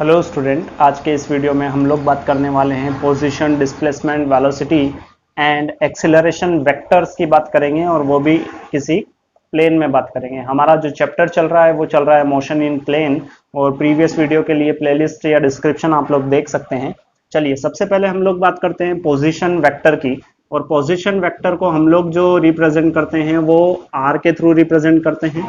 Hello student, आज के इस वीडियो में हम लोग बात करने वाले हैं position, displacement, velocity and acceleration vectors की बात करेंगे और वो भी किसी प्लेन में बात करेंगे। हमारा जो चैप्टर चल रहा है वो चल रहा है मोशन इन प्लेन और प्रीवियस वीडियो के लिए प्लेलिस्ट या डिस्क्रिप्शन आप लोग देख सकते हैं। चलिए सबसे पहले हम लोग बात करते हैं पोजीशन वेक्टर की। और पोजीशन वेक्टर को हम लोग जो रिप्रेजेंट करते हैं वो आर के थ्रू रिप्रेजेंट करते हैं।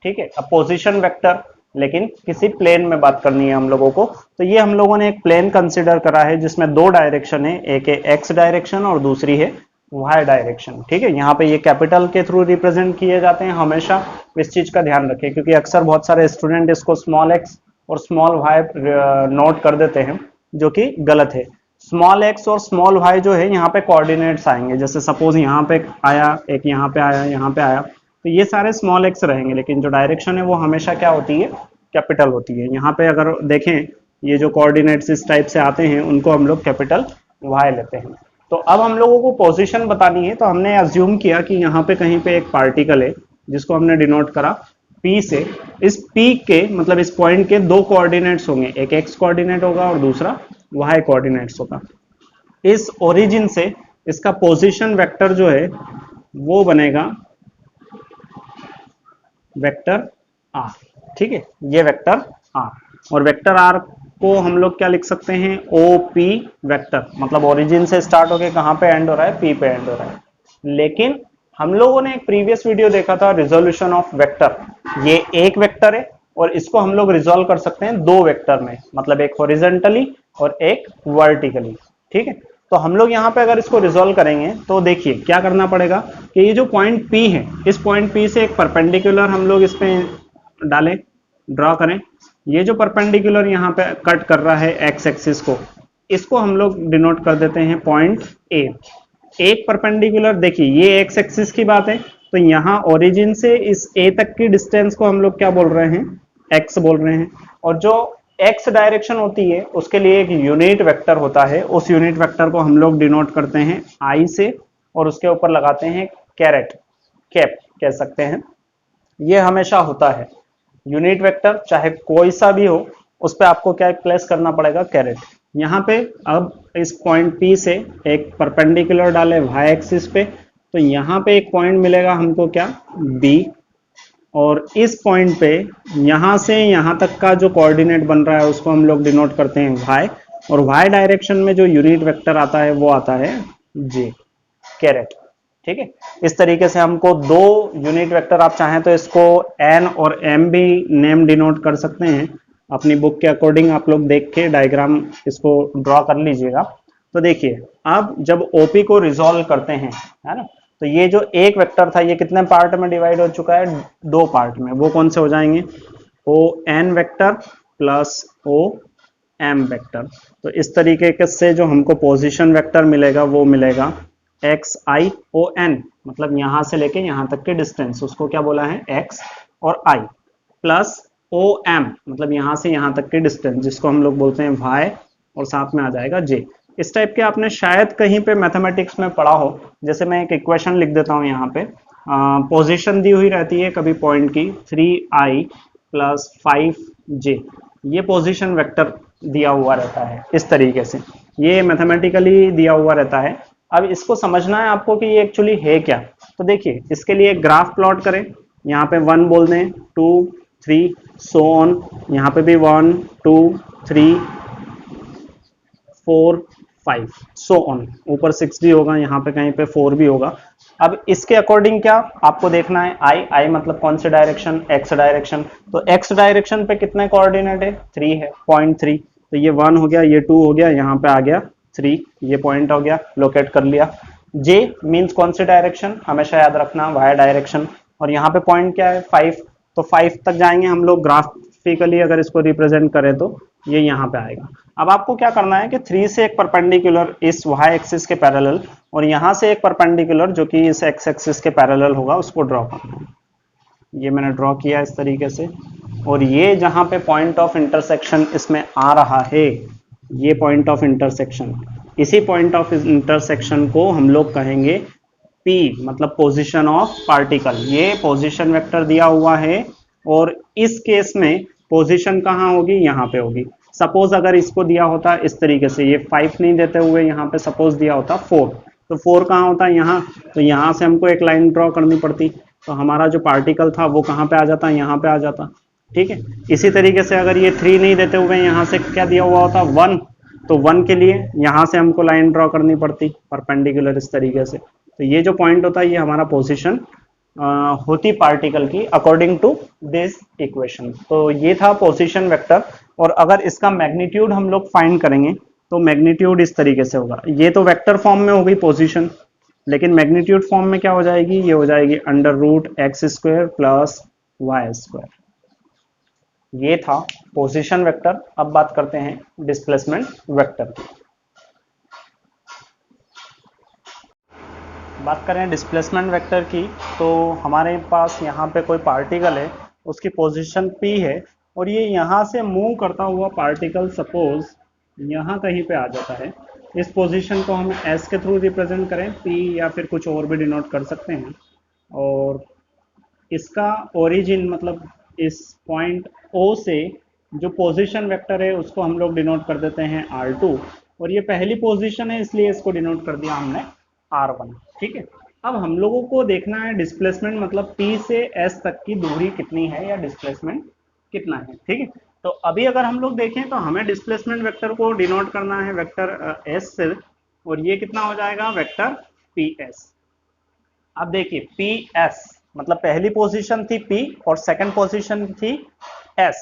ठीक है, अब पोजीशन वेक्टर लेकिन किसी प्लेन में बात करनी है हम लोगों को, तो ये हम लोगों ने एक प्लेन कंसिडर करा है जिसमें दो डायरेक्शन है, एक है एक्स डायरेक्शन और दूसरी है वाई डायरेक्शन। ठीक है, यहाँ पे ये कैपिटल के थ्रू रिप्रेजेंट किए जाते हैं। हमेशा इस चीज का ध्यान रखें क्योंकि अक्सर बहुत सारे स्टूडेंट इसको स्मॉल एक्स और स्मॉल वाई नोट कर देते हैं, जो कि गलत है। स्मॉल एक्स और स्मॉल वाई जो है यहाँ पे कोऑर्डिनेट्स आएंगे, जैसे सपोज यहाँ पे आया, एक यहाँ पे आया, यहाँ पे आया, तो ये सारे स्मॉल एक्स रहेंगे, लेकिन जो डायरेक्शन है वो हमेशा क्या होती है, कैपिटल होती है। यहाँ पे अगर देखें ये जो कोऑर्डिनेट्स इस टाइप से आते हैं उनको हम लोग कैपिटल वाई लेते हैं। तो अब हम लोगों को पोजीशन बतानी है, तो हमने अज्यूम किया कि यहाँ पे कहीं पे एक पार्टिकल है जिसको हमने डिनोट करा P से। इस P के मतलब इस पॉइंट के दो कोऑर्डिनेट्स होंगे, एक एक्स कोऑर्डिनेट होगा और दूसरा वाई कोऑर्डिनेट्स होगा। इस ओरिजिन से इसका पोजीशन वेक्टर जो है वो बनेगा वेक्टर आर। ठीक है, ये वेक्टर आर, और वेक्टर आर को हम लोग क्या लिख सकते हैं, ओ पी वेक्टर, मतलब ओरिजिन से स्टार्ट होके कहाँ पे एंड हो रहा है, पी पे एंड हो रहा है। लेकिन हम लोगों ने एक प्रीवियस वीडियो देखा था रिजोल्यूशन ऑफ वेक्टर। ये एक वेक्टर है और इसको हम लोग रिजोल्व कर सकते हैं दो वेक्टर में, मतलब एक हॉरिजॉन्टली और एक वर्टिकली। ठीक है, तो हम लोग यहाँ पे अगर इसको रिजोल्व करेंगे तो देखिए क्या करना पड़ेगा कि ये जो पॉइंट P है, इस पॉइंट P से एक परपेंडिकुलर हम लोग इस पे डालें, ड्रॉ करें। ये जो परपेंडिकुलर यहाँ पे कट कर रहा है एक्स एक्सिस को, इसको हम लोग डिनोट कर देते हैं पॉइंट A। एक परपेंडिकुलर, देखिए ये एक्स एक्सिस की बात है, तो यहाँ ओरिजिन से इस A तक की डिस्टेंस को हम लोग क्या बोल रहे हैं, x बोल रहे हैं। और जो x डायरेक्शन होती है उसके लिए एक यूनिट वेक्टर होता है, उस यूनिट वेक्टर को हम लोग डिनोट करते हैं I से और उसके ऊपर लगाते हैं कैरेट, कैप कह सकते हैं। ये हमेशा होता है यूनिट वेक्टर, चाहे कोई सा भी हो, उस पर आपको क्या प्लेस करना पड़ेगा, कैरेट। यहाँ पे अब इस पॉइंट P से एक परपेंडिकुलर डाले y एक्सिस पे, तो यहाँ पे एक पॉइंट मिलेगा हमको क्या, B, और इस पॉइंट पे यहाँ से यहाँ तक का जो कोऑर्डिनेट बन रहा है उसको हम लोग डिनोट करते हैं y, और y डायरेक्शन में जो यूनिट वेक्टर आता है वो आता है J, कैरेट। ठीक है, इस तरीके से हमको दो यूनिट वेक्टर, आप चाहें तो इसको n और m भी नेम डिनोट कर सकते हैं, अपनी बुक के अकॉर्डिंग आप लोग देख के डायग्राम इसको ड्रॉ कर लीजिएगा। तो देखिए अब जब OP को रिजॉल्व करते हैं, है ना, तो ये जो एक वेक्टर था ये कितने पार्ट में डिवाइड हो चुका है, दो पार्ट में। वो कौन से हो जाएंगे, ON vector plus OM vector. तो इस तरीके से जो हमको पोजीशन वेक्टर मिलेगा वो मिलेगा XION, मतलब यहां से लेके यहां तक के डिस्टेंस, उसको क्या बोला है, X और I, प्लस OM मतलब यहां से यहां तक के डिस्टेंस, जिसको हम लोग बोलते हैं Y, और साथ में आ जाएगा J। इस टाइप के आपने शायद कहीं पे मैथमेटिक्स में पढ़ा हो। जैसे मैं एक इक्वेशन लिख देता हूं यहाँ पे, पोजीशन दी हुई रहती है कभी पॉइंट की 3I प्लस 5J, ये पोजीशन वेक्टर दिया हुआ रहता है इस तरीके से, ये मैथमेटिकली दिया हुआ रहता है। अब इसको समझना है आपको कि ये एक्चुअली है क्या। तो देखिए इसके लिए एक ग्राफ प्लॉट करें, यहाँ पे 1 बोल दें, 2 3 सो ऑन, यहाँ पे भी 1 2 3 4 5 सो ऑन, ऊपर 6 भी होगा, यहाँ पे कहीं पे 4 भी होगा। अब इसके अकॉर्डिंग क्या आपको देखना है, I मतलब कौन से डायरेक्शन, x डायरेक्शन। तो x डायरेक्शन पे कितने कोऑर्डिनेट है, 3 है, पॉइंट 3, तो ये 1 हो गया, ये 2 हो गया, यहाँ पे आ गया 3, ये पॉइंट हो गया, लोकेट कर लिया। J मीन्स कौन से डायरेक्शन, हमेशा याद रखना y डायरेक्शन, और यहाँ पे पॉइंट क्या है 5, तो 5 तक जाएंगे हम लोग। ग्राफिकली अगर इसको रिप्रेजेंट करें तो ये यहाँ पे आएगा। अब आपको क्या करना है कि 3 से एक परपेंडिकुलर इस y एक्सिस के पैरेलल, और यहाँ से एक परपेंडिकुलर जो कि इस x एक्सिस के पैरेलल होगा, उसको ड्रॉ करना है। ये मैंने ड्रॉ किया इस तरीके से, और ये जहाँ पे पॉइंट ऑफ इंटरसेक्शन इसमें आ रहा है, ये पॉइंट ऑफ इंटरसेक्शन, इसी पॉइंट ऑफ इंटरसेक्शन को हम लोग कहेंगे P, मतलब पोजीशन ऑफ पार्टिकल। ये पोजीशन वेक्टर दिया हुआ है और इस केस में पोजीशन कहाँ होगी, यहाँ पे होगी। सपोज अगर इसको दिया होता इस तरीके से, ये 5 नहीं देते हुए यहाँ पे सपोज दिया होता 4, तो 4 कहाँ होता है यहाँ, तो यहाँ से हमको एक लाइन ड्रॉ करनी पड़ती, तो हमारा जो पार्टिकल था वो कहाँ पे आ जाता, यहाँ पे आ जाता। ठीक है, इसी तरीके से अगर ये 3 नहीं देते हुए यहाँ से क्या दिया हुआ होता 1, तो 1 के लिए यहाँ से हमको लाइन ड्रॉ करनी पड़ती परपेंडिकुलर इस तरीके से। तो ये जो पॉइंट होता है ये हमारा पोजीशन होती पार्टिकल की अकॉर्डिंग टू दिस इक्वेशन। तो ये था पोजीशन वेक्टर। और अगर इसका मैग्नीट्यूड हम लोग फाइंड करेंगे तो मैग्नीट्यूड इस तरीके से होगा, ये तो वेक्टर फॉर्म में हो गई पोजीशन, लेकिन मैग्नीट्यूड फॉर्म में क्या हो जाएगी, ये हो जाएगी √x² प्लस y²। ये था पोजीशन वेक्टर। अब बात करते हैं डिस्प्लेसमेंट वेक्टर की। बात करें डिस्प्लेसमेंट वेक्टर की, तो हमारे पास यहाँ पे कोई पार्टिकल है, उसकी पोजीशन p है, और ये यहाँ से मूव करता हुआ पार्टिकल सपोज यहाँ कहीं पे आ जाता है। इस पोजीशन को हम s के थ्रू रिप्रेजेंट करें, p या फिर कुछ और भी डिनोट कर सकते हैं। और इसका ओरिजिन मतलब इस पॉइंट O से जो पोजीशन वेक्टर है उसको हम लोग डिनोट कर देते हैं R2, और ये पहली पोजीशन है इसलिए इसको डिनोट कर दिया हमने R1। ठीक है, अब हम लोगों को देखना है डिस्प्लेसमेंट मतलब P से S तक की दूरी कितनी है या डिस्प्लेसमेंट कितना है। ठीक है, तो अभी अगर हम लोग देखें तो हमें डिस्प्लेसमेंट वेक्टर को डिनोट करना है वेक्टर S से, और ये कितना हो जाएगा वेक्टर PS। अब देखिए PS मतलब पहली पोजीशन थी P और सेकंड पोजीशन थी S,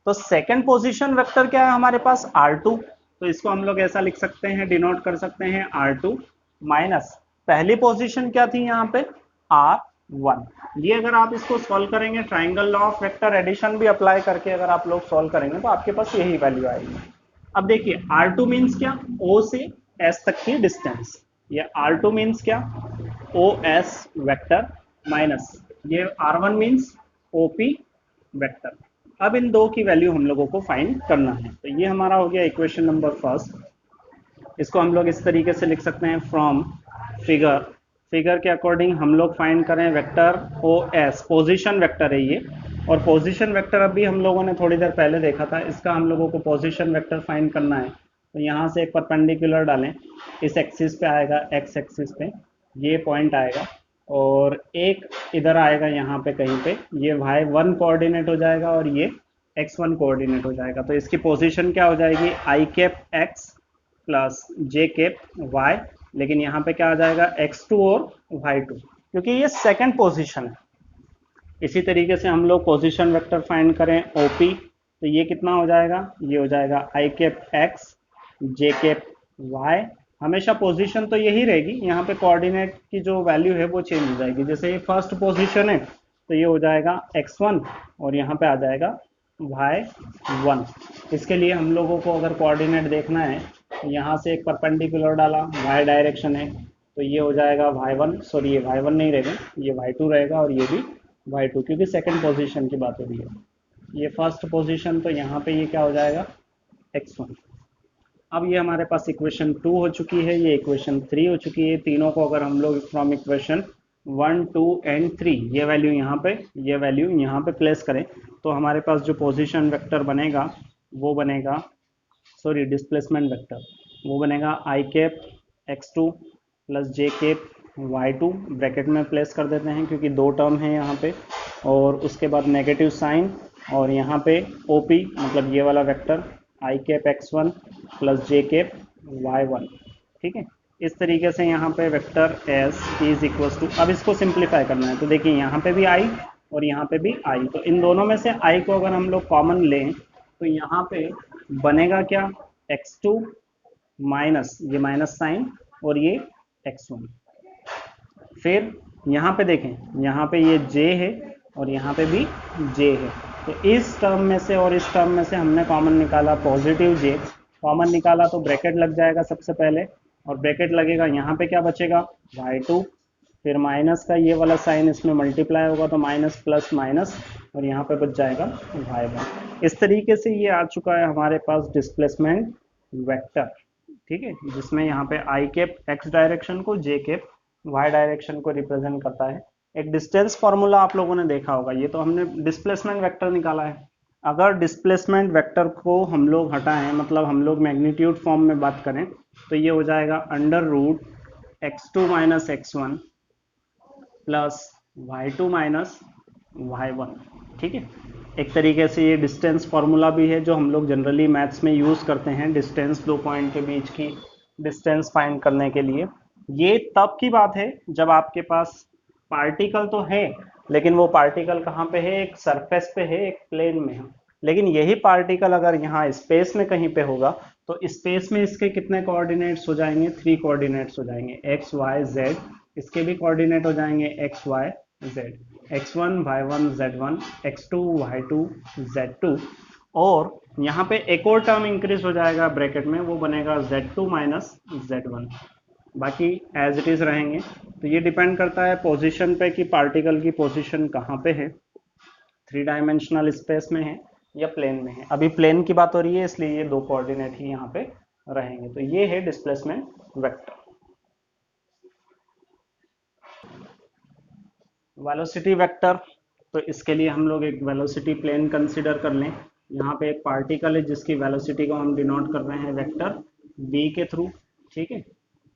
तो सेकंड पोजीशन वेक्टर क्या है हमारे पास R2, तो इसको हम लोग ऐसा लिख सकते हैं, डिनोट कर सकते हैं R2 माइनस पहली पोजीशन क्या थी यहाँ पे R1। ये अगर आप इसको सॉल्व करेंगे, triangle law of vector addition भी अप्लाई करके अगर आप लोग सॉल्व करेंगे तो आपके पास यही वैल्यू आएगी। अब देखिए R2 मीन्स क्या, O से S तक की डिस्टेंस, ये R2 मीन्स क्या OS वेक्टर माइनस ये R1 मीन्स OP वेक्टर। अब इन दो की वैल्यू हम लोगों को फाइंड करना है। तो ये हमारा हो गया इक्वेशन नंबर फर्स्ट। इसको हम लोग इस तरीके से लिख सकते हैं, फ्रॉम फिगर के अकॉर्डिंग हम लोग फाइंड करें वेक्टर OS, पोजीशन वेक्टर है ये, और पोजीशन वेक्टर अभी हम लोगों ने थोड़ी देर पहले देखा था, इसका हम लोगों को पोजीशन वेक्टर फाइंड करना है। तो यहाँ से एक परपेंडिकुलर डालें, इस एक्सिस पे आएगा, एक्स एक्सिस पे ये पॉइंट आएगा, और एक इधर आएगा यहाँ पे कहीं पे, ये y1 कोऑर्डिनेट हो जाएगा और ये x1 कोऑर्डिनेट हो जाएगा। तो इसकी पोजीशन क्या हो जाएगी i cap x plus j cap y, लेकिन यहाँ पे क्या आ जाएगा x2 और y2, क्योंकि ये सेकंड पोजीशन है। इसी तरीके से हम लोग पोजीशन वेक्टर फाइंड करें OP, तो ये कितना हो जाएगा, ये हो जाएगा i cap x j cap y। हमेशा पोजीशन तो यही रहेगी, यहाँ पे कोऑर्डिनेट की जो वैल्यू है वो चेंज हो जाएगी। जैसे ये फर्स्ट पोजीशन है तो ये हो जाएगा x1 और यहाँ पे आ जाएगा y1। इसके लिए हम लोगों को अगर कोऑर्डिनेट देखना है तो यहाँ से एक परपेंडिकुलर डाला, y डायरेक्शन है, तो ये हो जाएगा y1, सॉरी ये y1 नहीं रहेगा, ये y2 रहेगा, और ये भी y2, क्योंकि सेकेंड पोजिशन की बात हो रही है। ये फर्स्ट पोजिशन, तो यहाँ पे ये क्या हो जाएगा x1। अब ये हमारे पास इक्वेशन 2 हो चुकी है, ये इक्वेशन 3 हो चुकी है। तीनों को अगर हम लोग फ्रॉम इक्वेशन 1, 2 एंड 3 ये वैल्यू यहाँ पे, ये वैल्यू यहाँ पे प्लेस करें, तो हमारे पास जो पोजीशन वेक्टर बनेगा वो बनेगा, सॉरी डिस्प्लेसमेंट वेक्टर, वो बनेगा i cap x2 plus j cap y2, bracket में प्लेस कर देते हैं क्योंकि दो टर्म है यहाँ पे, और उसके बाद नेगेटिव साइन, और यहाँ पे OP मतलब ये वाला vector i cap x1 plus j cap y1। ठीक है, इस तरीके से यहाँ पे vector s is equal to, अब इसको सिंप्लीफाई करना है, तो देखिए यहाँ पे भी i और यहाँ पे भी i, तो इन दोनों में से i को अगर हम लोग कॉमन लें तो यहाँ पे बनेगा क्या x2 माइनस ये माइनस साइन और ये x1। फिर यहाँ पे देखें, यहाँ पे ये j है और यहाँ पे भी j है, तो इस टर्म में से और इस टर्म में से हमने कॉमन निकाला पॉजिटिव j, कॉमन निकाला तो ब्रैकेट लग जाएगा सबसे पहले, और ब्रैकेट लगेगा, यहाँ पे क्या बचेगा y2, फिर माइनस का ये वाला साइन इसमें मल्टीप्लाई होगा तो माइनस प्लस माइनस, और यहाँ पे बच जाएगा y1। इस तरीके से ये आ चुका है हमारे पास डिस्प्लेसमेंट वेक्टर। ठीक है, जिसमें यहाँ पे i कैप x डायरेक्शन को, j कैप y डायरेक्शन को रिप्रेजेंट करता है। एक डिस्टेंस फॉर्मूला आप लोगों ने देखा होगा, ये तो हमने डिस्प्लेसमेंट वेक्टर निकाला है। अगर डिस्प्लेसमेंट वेक्टर को हम लोग हटाएं, मतलब हम लोग मैग्नीट्यूड फॉर्म में बात करें, तो ये हो जाएगा under root x2 minus x1 plus y2 minus y1। ठीक है, एक तरीके से ये डिस्टेंस फार्मूला भी है जो हम लोग जनरली मैथ्स में यूज़ करते हैं, डिस्टेंस दो पॉइंट के बीच की डिस्टेंस फाइंड करने के लिए। ये तब की बात है जब आपके पास पार्टिकल तो है, लेकिन वो पार्टिकल कहाँ पे है, एक सरफेस पे है, एक प्लेन में है। लेकिन यही पार्टिकल अगर यहाँ स्पेस में कहीं पे होगा, तो स्पेस में इसके कितने कोऑर्डिनेट्स हो जाएंगे, 3 कोऑर्डिनेट्स हो जाएंगे, एक्स वाई जेड। इसके भी कोऑर्डिनेट हो जाएंगे x Y Z, x1 y1 z1, x2 y2 z2। और यहाँ पे एक और टर्म इंक्रीज हो जाएगा ब्रैकेट में, वो बनेगा z2 माइनस z1। बाकी एज इट इज रहेंगे। तो ये डिपेंड करता है पोजीशन पे कि पार्टिकल की पोजीशन कहाँ पे है, 3 डायमेंशनल स्पेस में है या प्लेन में है। अभी प्लेन की बात हो रही है, इसलिए ये दो कोऑर्डिनेट ही यहाँ पे रहेंगे। तो ये है डिस्प्लेसमेंट वेक्टर। वेलोसिटी वेक्टर, तो इसके लिए हम लोग एक वेलोसिटी प्लेन कंसीडर कर लें। यहाँ पे एक पार्टिकल है जिसकी वेलोसिटी को हम डिनोट कर रहे हैं वेक्टर v के थ्रू। ठीक है,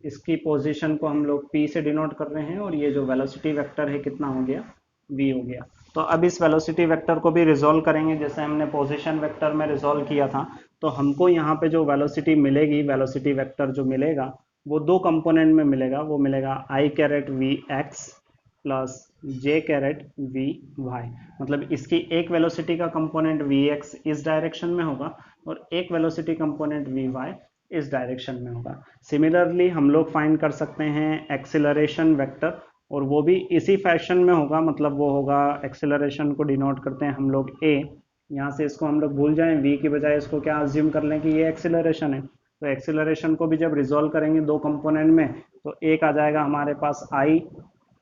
इसकी पोजीशन को हम लोग p से डिनोट कर रहे हैं, और ये जो वेलोसिटी वेक्टर है कितना हो गया, v हो गया। तो अब इस वेलोसिटी वेक्टर को भी रिजोल्व करेंगे जैसे हमने पोजीशन वेक्टर में रिजोल्व किया था। तो हमको यहाँ पे जो वेलोसिटी मिलेगी, वेलोसिटी वेक्टर जो मिलेगा वो दो कंपोनेंट में मिलेगा। वो मिलेगा i caret v x plus j caret v y. मतलब इसकी एक वेलोसिटी का कंपोनेंट वी एक्स इस डायरेक्शन में होगा, और एक वेलोसिटी कंपोनेंट वी वाई इस डायरेक्शन में होगा। सिमिलरली हम लोग फाइंड कर सकते हैं एक्सिलरेशन वेक्टर, और वो भी इसी फैशन में होगा। मतलब वो होगा, एक्सिलरेशन को डिनोट करते हैं हम लोग ए। यहाँ से इसको हम लोग भूल जाएं, वी की बजाय इसको क्या अज्यूम कर लें कि ये एक्सिलरेशन है। तो एक्सिलरेशन को भी जब रिजोल्व करेंगे दो कंपोनेंट में, तो एक आ जाएगा हमारे पास आई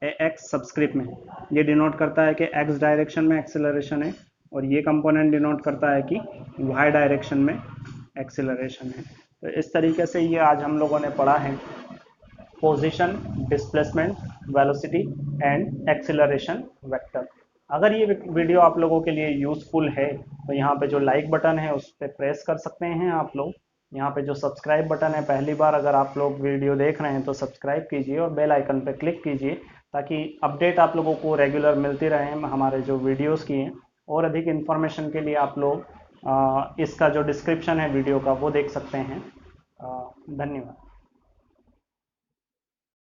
एक्स सब्सक्रिप्ट में, ये डिनोट करता है कि एक्स डायरेक्शन में एक्सेलरेशन है, और ये कंपोनेंट डिनोट करता है कि वाई डायरेक्शन में एक्सेलरेशन है। तो इस तरीके से ये आज हम लोगों ने पढ़ा है position, displacement, velocity and acceleration vector. अगर ये वीडियो आप लोगों के लिए यूज़फुल है तो यहाँ पे जो लाइक बटन है उस पर प्रेस कर सकते हैं आप लोग। यहाँ पे जो सब्सक्राइब बटन है, पहली बार अगर आप लोग वीडियो देख रहे हैं तो सब्सक्राइब कीजिए और बेल आइकन पर क्लिक कीजिए, ताकि अपडेट आप लोगों को रेगुलर मिलती रहे हमारे जो वीडियोस की हैं। और अधिक इन्फॉर्मेशन के लिए आप लोग इसका जो डिस्क्रिप्शन है वीडियो का वो देख सकते हैं। धन्यवाद।